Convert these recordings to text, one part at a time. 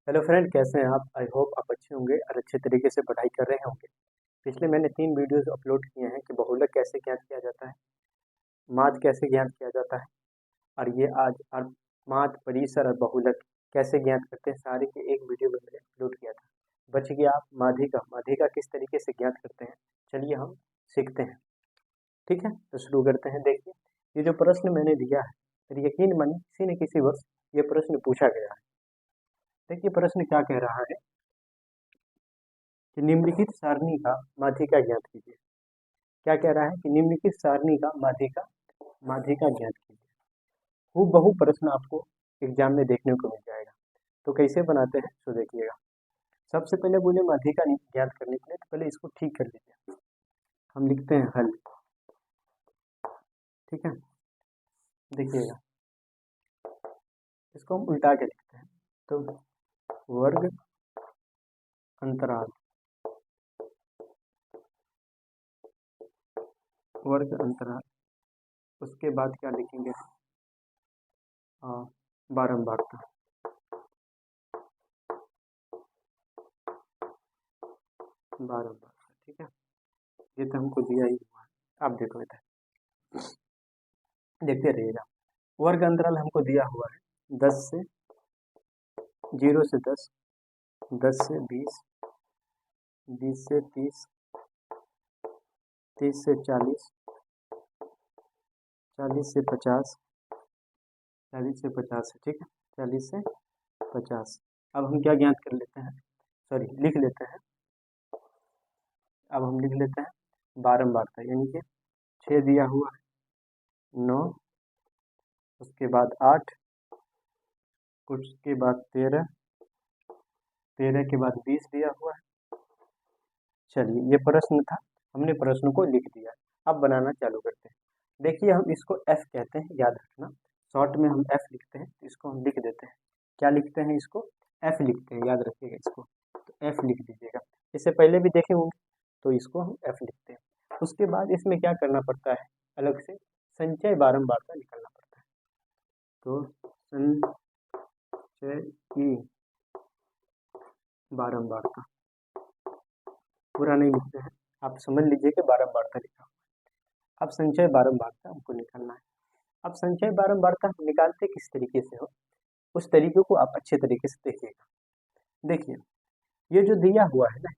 Hello friend, कैसे हैं आप? आई होप आप अच्छे होंगे और अच्छे तरीके से पढ़ाई कर रहे होंगे। पिछले मैंने 3 वीडियोस अपलोड किए हैं कि बहुलक कैसे ज्ञात किया जाता है, माध्य कैसे ज्ञात किया जाता है, और ये आज और माध्य, परिसर और बहुलक कैसे ज्ञात करते हैं, सारे के एक वीडियो में मैंने अपलोड किया था। बच गया आप माध्यिका किस तरीके से ज्ञात करते हैं। चलिए हम सीखते हैं। ठीक है, तो शुरू करते हैं। देखिए, ये जो प्रश्न मैंने दिया है, फिर यकीन मानिए किसी न किसी वर्ष ये प्रश्न पूछा गया है। देखिए प्रश्न क्या कह रहा है कि निम्नलिखित सारणी का माध्यिका ज्ञात कीजिए। क्या कह रहा है कि निम्नलिखित सारणी का माध्यिका ज्ञात कीजिए। हूबहू प्रश्न आपको एग्जाम में देखने को मिल जाएगा। तो कैसे बनाते हैं तो देखिएगा। सबसे पहले बोले माध्यिका ज्ञात करने के लिए, तो पहले इसको ठीक कर लीजिए। हम लिखते हैं हल। ठीक है, देखिएगा इसको हम उल्टा के लिखते हैं। तो वर्ग अंतराल, वर्ग अंतराल, उसके बाद क्या लिखेंगे? बारंबारता। बारंबारता, ठीक है। ये तो हमको दिया ही हुआ है, आप देखो इधर, देखते रहिएगा। वर्ग अंतराल हमको दिया हुआ है 10 से 0 से 10, 10 से 20, 20 से 30, 30 से 40, 40 से 50, 40 से 50 है, ठीक है, 40 से 50। अब हम क्या ज्ञात कर लेते हैं, सॉरी लिख लेते हैं। अब हम लिख लेते हैं बारंबारता, यानी कि 6 दिया हुआ है, 9, उसके बाद 8, कुछ के बाद 13, 13 के बाद 20 दिया हुआ है। चलिए, ये प्रश्न था, हमने प्रश्न को लिख दिया। अब बनाना चालू करते हैं। देखिए, हम इसको एफ कहते हैं, याद रखना। शॉर्ट में हम एफ लिखते हैं, तो इसको हम लिख देते हैं। क्या लिखते हैं? इसको एफ लिखते हैं, याद रखिएगा इसको। तो एफ लिख दीजिएगा। इससे पहले भी देखे होंगे, तो इसको हम एफ लिखते हैं। उसके बाद इसमें क्या करना पड़ता है, अलग से संचय बारंबारता निकालना पड़ता है। तो संचय की बारंबारता पूरा नहीं लिखते हैं, आप समझ लीजिए कि बारंबारता लिखा। अब संचय बारंबारता हमको निकालना है। अब संचय बारंबारता हम निकालते किस तरीके से हो, उस तरीके को आप अच्छे तरीके से देखिएगा। देखिए, ये जो दिया हुआ है ना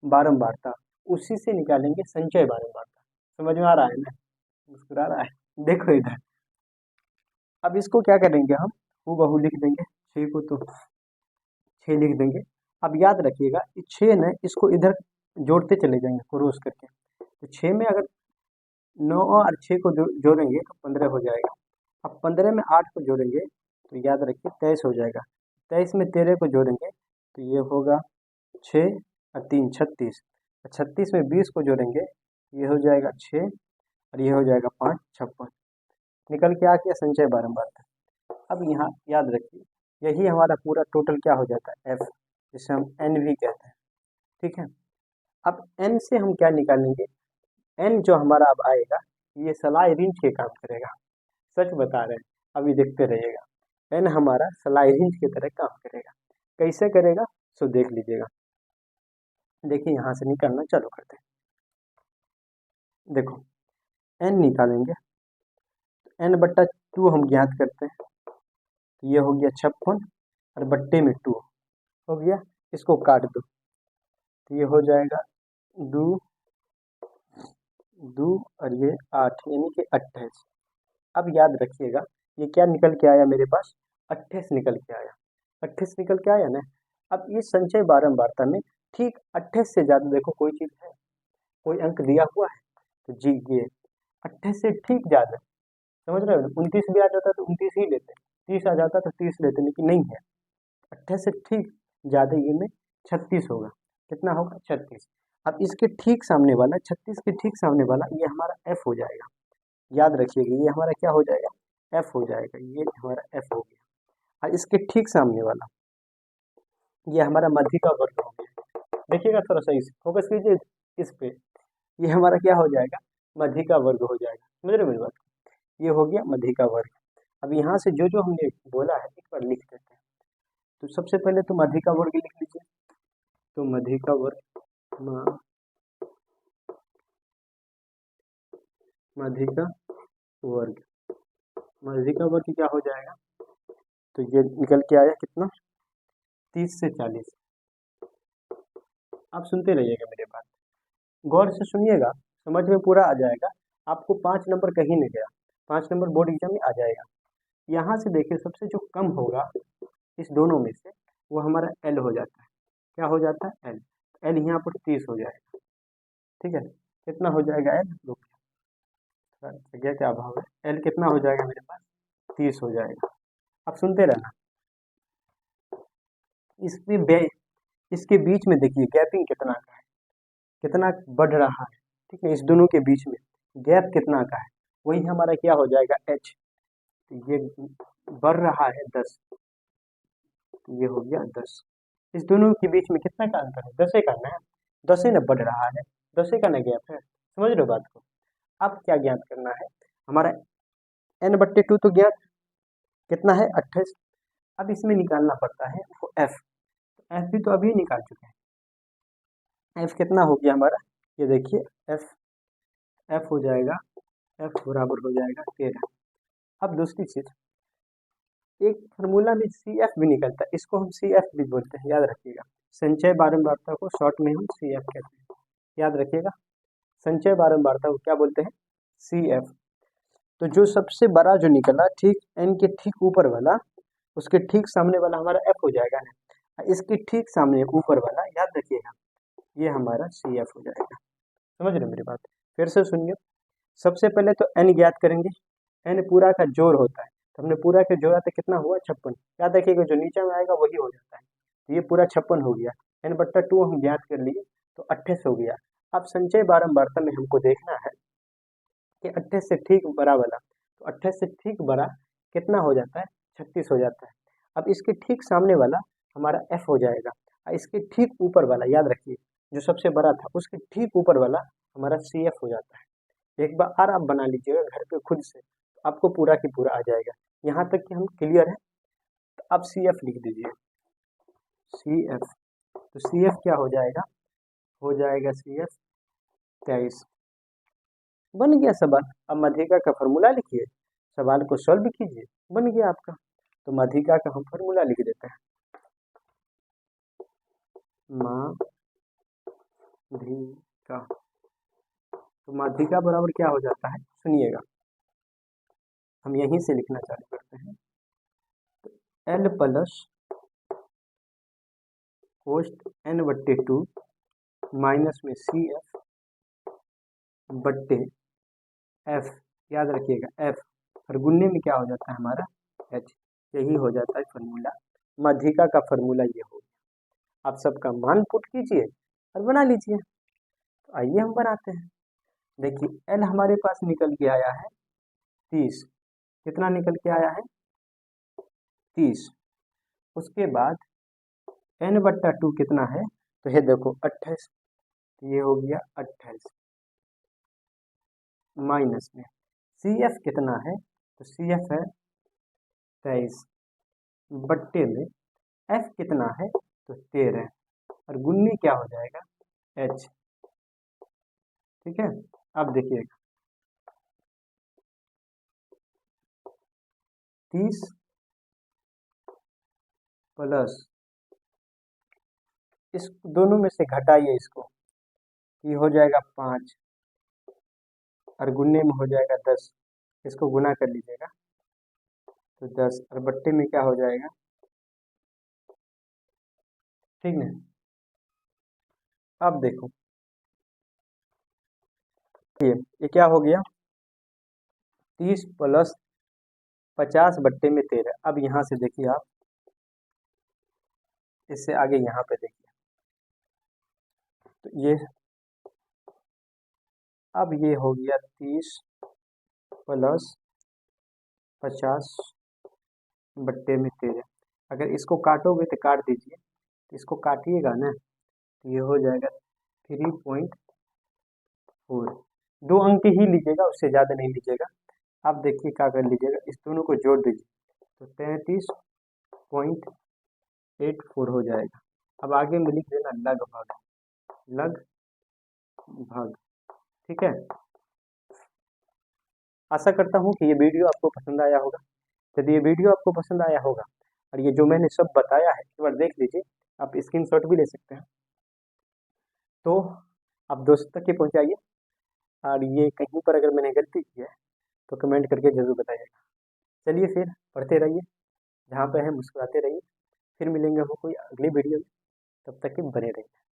बारंबारता, उसी से निकालेंगे संचय बारंबारता। समझ में आ रहा है ना? मुस्कुरा रहा है, देखो इधर। अब इसको क्या करेंगे, हम हूबहू लिख देंगे। 6 को तो 6 लिख देंगे। अब याद रखिएगा, 6 ने इसको इधर जोड़ते चले जाएंगे क्रॉस करके। तो 6 में अगर 9 और 6 को जोड़ेंगे तो 15 हो जाएगा। अब 15 में 8 को जोड़ेंगे तो याद रखिए 23 हो जाएगा। 23 में 13 को जोड़ेंगे तो ये होगा 6 और 3 36। 36 में 20 को जोड़ेंगे ये हो जाएगा 6 और ये हो जाएगा 5 56। निकल के आ गया संचय बारंबारता। अब यहाँ याद रखिए, यही हमारा पूरा टोटल क्या हो जाता है, एफ, जिसे हम एन भी कहते हैं। ठीक है, अब एन से हम क्या निकालेंगे, एन जो हमारा अब आएगा ये सलाई रिंच के काम करेगा। सच बता रहे हैं, अभी देखते रहिएगा। एन हमारा सलाई रिंच की तरह काम करेगा। कैसे करेगा सो देख लीजिएगा। देखिए, यहाँ से निकालना चालू करते हैं। देखो, एन निकालेंगे, एन बट्टा 2 हम ज्ञात करते हैं। तो ये हो गया 56 और बट्टे में 2 हो गया। इसको काट दो तो ये हो जाएगा 2 2 और ये 8, यानी कि 28। अब याद रखिएगा, ये क्या निकल के आया मेरे पास, 28 निकल के आया। 28 निकल के आया ना। अब ये संचय बारंबारता में ठीक 28 से ज़्यादा देखो कोई चीज़ है, कोई अंक दिया हुआ है, तो जी ये 28 से ठीक ज़्यादा, समझ रहे हो? 29 भी आ जाता तो 29 ही लेते, 30 आ जाता तो 30 लेते, लेकिन नहीं है। 28 से ठीक ज़्यादा ये में 36 होगा। कितना होगा? 36। अब इसके ठीक सामने वाला, 36 के ठीक सामने वाला ये हमारा एफ हो जाएगा। याद रखिएगा, ये हमारा क्या हो जाएगा, एफ हो जाएगा। ये हमारा एफ हो गया। और इसके ठीक सामने वाला ये हमारा मध्य का वर्ग हो गया। देखिएगा थोड़ा सा, इस फोकस कीजिए इस पे। ये हमारा क्या हो जाएगा, मध्य का वर्ग हो जाएगा। समझ रहे हो मेरी बात? ये हो गया मध्य का वर्ग। अब यहाँ से जो जो हमने बोला है एक बार लिख देते हैं। तो सबसे पहले तो माध्यिका का वर्ग लिख लीजिए। तो माध्यिका का वर्ग माध्यिका वर्ग माध्यिका वर्ग क्या हो जाएगा, तो ये निकल के आया कितना, 30 से 40। आप सुनते रहिएगा मेरे बात, गौर से सुनिएगा, समझ में पूरा आ जाएगा। आपको 5 नंबर कहीं नहीं गया, 5 नंबर बोर्ड एग्जाम में आ जाएगा। यहाँ से देखिए सबसे जो कम होगा इस दोनों में से वो हमारा एल हो जाता है। क्या हो जाता है, एल। एल यहाँ पर 30 हो जाएगा। ठीक है, कितना हो जाएगा एल, जगह क्या अभाव है, एल कितना हो जाएगा मेरे पास, 30 हो जाएगा। अब सुनते रहना, इसके बीच में देखिए गैपिंग कितना का है, कितना बढ़ रहा है। ठीक है, इस दोनों के बीच में गैप कितना का है, वही हमारा क्या हो जाएगा, एच। तो ये बढ़ रहा है 10, ये हो गया 10। इस दोनों के बीच में कितना का अंतर है, 10 का ना, 10 ना बढ़ रहा है, 10 का ना गैप है। समझ रहे हो बात को। अब क्या ज्ञात करना है, हमारा n/2 तो ज्ञात कितना है, 28। अब इसमें निकालना पड़ता है वो एफ। एफ भी तो अभी निकाल चुके हैं। एफ कितना हो गया हमारा, ये देखिए एफ हो जाएगा, एफ बराबर हो जाएगा 13। अब दूसरी चीज, एक फार्मूला में सी एफ भी निकलता है, इसको हम सी एफ भी बोलते हैं, याद रखिएगा। संचय बारंबारता को शॉर्ट में हम सी एफ कहते हैं, याद रखिएगा। संचय बारंबारता को क्या बोलते हैं, सी एफ। तो जो सबसे बड़ा जो निकला, ठीक एन के ठीक ऊपर वाला, उसके ठीक सामने वाला हमारा एफ हो जाएगा ना, इसके ठीक सामने ऊपर वाला याद रखिएगा, ये हमारा सी एफ हो जाएगा। समझ रहे मेरी बात, फिर से सुनिए। सबसे पहले तो एन ज्ञात करेंगे, एन पूरा का जोड़ होता है, तो हमने पूरा के जोड़ा तो कितना हुआ, 56। याद रखिएगा जो नीचे में आएगा वही हो जाता है, तो ये पूरा 56 हो गया। n/2 हम ज्ञात कर लिए, तो 28 हो गया। अब संचय बारंबारता में हमको देखना है कि 28 से ठीक बड़ा वाला, तो 28 से ठीक बड़ा कितना हो जाता है, 36 हो जाता है। अब इसके ठीक सामने वाला हमारा f हो जाएगा, और इसके ठीक ऊपर वाला याद रखिए, जो सबसे बड़ा था उसके ठीक ऊपर वाला हमारा CF हो जाता है। एक बार आप बना लीजिएगा घर पे खुद से, तो आपको पूरा की पूरा आ जाएगा। यहाँ तक कि हम क्लियर है, तो आप CF लिख दीजिए, CF। तो CF क्या हो जाएगा, हो जाएगा CF 23। बन गया सवाल। अब माध्यिका का फॉर्मूला लिखिए, सवाल को सॉल्व कीजिए, बन गया आपका। तो माध्यिका का हम फॉर्मूला लिख देते हैं, माध्यिका। तो माध्यिका बराबर क्या हो जाता है, सुनिएगा, हम यहीं से लिखना चालू करते हैं। तो L प्लस कोष्ट n/2 माइनस में CF बट्टे F, याद रखिएगा F, और गुन्ने में क्या हो जाता है हमारा H। यही हो जाता है फॉर्मूला, माध्यिका का फॉर्मूला ये हो गया। आप सबका मान पुट कीजिए और बना लीजिए। तो आइए हम बनाते हैं। देखिए L हमारे पास निकल के आया है 30, कितना निकल के आया है, 30। उसके बाद n/2 कितना है, तो ये देखो 28, ये हो गया 28 माइनस में CF कितना है, तो CF है 23 बट्टे में F कितना है, तो 13, और गुन्ने क्या हो जाएगा H। ठीक है, अब देखिएगा 30 प्लस, इस दोनों में से घटाइए इसको, ये हो जाएगा 5, और गुन्ने में हो जाएगा 10, इसको गुना कर लीजिएगा, तो 10, और बट्टे में क्या हो जाएगा, ठीक है। अब देखो ये क्या हो गया, 30 प्लस 50 बट्टे में 13। अब यहाँ से देखिए आप, इससे आगे यहाँ पे देखिए, तो ये अब ये हो गया 30 प्लस 50 बट्टे में 13। अगर इसको काटोगे तो काट दीजिए, तो इसको काटिएगा ना, तो ये हो जाएगा 3.4। 2 अंक ही लीजिएगा, उससे ज़्यादा नहीं लीजिएगा। आप देखिए क्या कर लीजिएगा, इस दोनों को जोड़ दीजिए, तो 33.4 84 हो जाएगा। अब आगे में लिख देना लगभग, लगभग, ठीक है। आशा करता हूँ कि ये वीडियो आपको पसंद आया होगा। यदि ये वीडियो आपको पसंद आया होगा और ये जो मैंने सब बताया है एक बार देख लीजिए, आप स्क्रीनशॉट भी ले सकते हैं, तो आप दोस्तों तक ये पहुँचाइए। और ये कहीं पर अगर मैंने गलती की है तो कमेंट करके ज़रूर बताइएगा। चलिए फिर पढ़ते रहिए, जहाँ पे है मुस्कुराते रहिए। फिर मिलेंगे हम कोई अगली वीडियो में, तब तक के बने रहिए।